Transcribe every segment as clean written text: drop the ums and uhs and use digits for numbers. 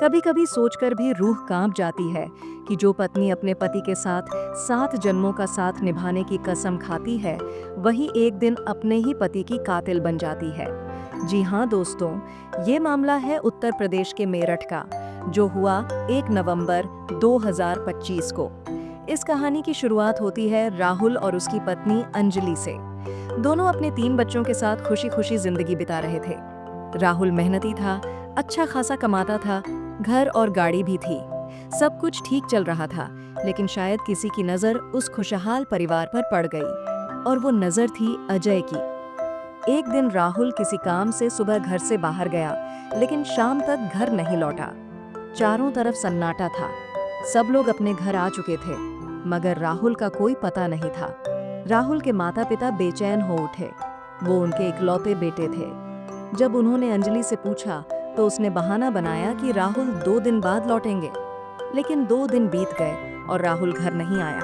कभी कभी सोचकर भी रूह कांप जाती है कि जो पत्नी अपने पति के साथ 7 जन्मों का साथ निभाने की कसम खाती है, वही एक दिन अपने ही पति की कातिल बन जाती है। जी हाँ दोस्तों, ये मामला है उत्तर प्रदेश के मेरठ का, जो हुआ 1 नवंबर 2025 को। इस कहानी की शुरुआत होती है राहुल और उसकी पत्नी अंजलि से। दोनों अपने 3 बच्चों के साथ खुशी खुशी जिंदगी बिता रहे थे। राहुल मेहनती था, अच्छा खासा कमाता था, घर और गाड़ी भी थी। सब कुछ ठीक चल रहा था, लेकिन शायद किसी की नजर उस खुशहाल परिवार पर पड़ गई, और वो नजर थी अजय की। एक दिन राहुल किसी काम से सुबह घर से बाहर गया, लेकिन शाम तक घर नहीं लौटा। चारों तरफ सन्नाटा था, सब लोग अपने घर आ चुके थे, मगर राहुल का कोई पता नहीं था। राहुल के माता पिता बेचैन हो उठे, वो उनके इकलौते बेटे थे। जब उन्होंने अंजलि से पूछा तो उसने बहाना बनाया कि राहुल 2 दिन बाद लौटेंगे। लेकिन 2 दिन बीत गए और राहुल घर नहीं आया।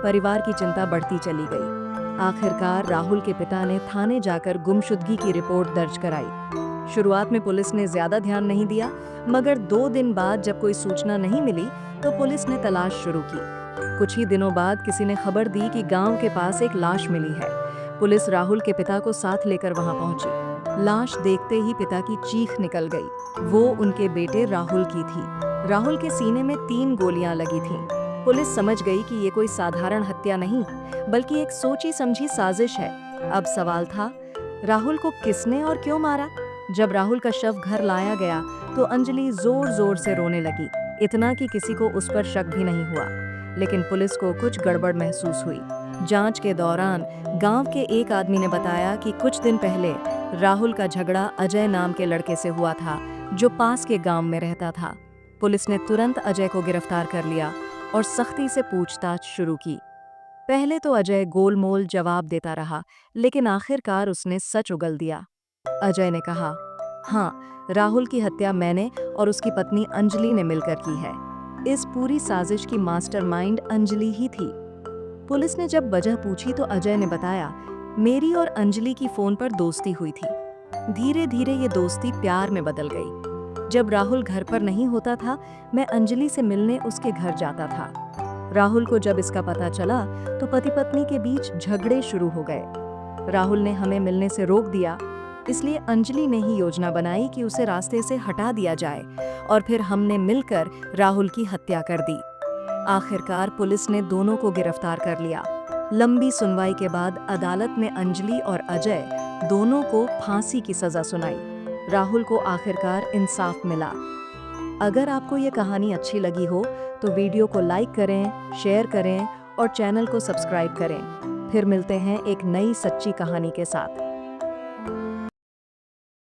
परिवार की चिंता बढ़ती चली गई। आखिरकार राहुल के पिता ने थाने जाकर गुमशुदगी की रिपोर्ट दर्ज कराई। शुरुआत में पुलिस ने ज्यादा ध्यान नहीं दिया, मगर 2 दिन बाद जब कोई सूचना नहीं मिली तो पुलिस ने तलाश शुरू की। कुछ ही दिनों बाद किसी ने खबर दी कि गांव के पास एक लाश मिली है। पुलिस राहुल के पिता को साथ लेकर वहां पहुंची। लाश देखते ही पिता की चीख निकल गई। वो उनके बेटे राहुल की थी। राहुल के सीने में 3 गोलियां लगी थीं। पुलिस समझ गई कि ये कोई साधारण हत्या नहीं, बल्कि एक सोची समझी साजिश है। अब सवाल था, राहुल को किसने और क्यों मारा? जब राहुल का शव घर लाया गया तो अंजलि जोर जोर से रोने लगी, इतना कि किसी को उस पर शक भी नहीं हुआ। लेकिन पुलिस को कुछ गड़बड़ महसूस हुई। जांच के दौरान गांव के एक आदमी ने बताया कि कुछ दिन पहले राहुल का झगड़ा अजय नाम के लड़के से हुआ था, जो पास के गांव में रहता था। पुलिस ने तुरंत अजय को गिरफ्तार कर लिया और सख्ती से पूछताछ शुरू की। पहले तो अजय गोलमोल जवाब देता रहा, लेकिन आखिरकार उसने सच उगल दिया। अजय ने कहा, हाँ, राहुल की हत्या मैंने और उसकी पत्नी अंजलि ने मिलकर की है। इस पूरी साजिश की मास्टरमाइंड अंजलि ही थी। पुलिस ने जब वजह पूछी तो अजय ने बताया, मेरी और अंजलि की फोन पर दोस्ती हुई थी। धीरे धीरे ये दोस्ती प्यार में बदल गई। जब राहुल घर पर नहीं होता था, मैं अंजलि से मिलने उसके घर जाता था। राहुल को जब इसका पता चला तो पति पत्नी के बीच झगड़े शुरू हो गए। राहुल ने हमें मिलने से रोक दिया, इसलिए अंजलि ने ही योजना बनाई कि उसे रास्ते से हटा दिया जाए, और फिर हमने मिलकर राहुल की हत्या कर दी। आखिरकार पुलिस ने दोनों को गिरफ्तार कर लिया। लंबी सुनवाई के बाद अदालत ने अंजलि और अजय दोनों को फांसी की सजा सुनाई। राहुल को आखिरकार इंसाफ मिला। अगर आपको ये कहानी अच्छी लगी हो तो वीडियो को लाइक करें, शेयर करें और चैनल को सब्सक्राइब करें। फिर मिलते हैं एक नई सच्ची कहानी के साथ।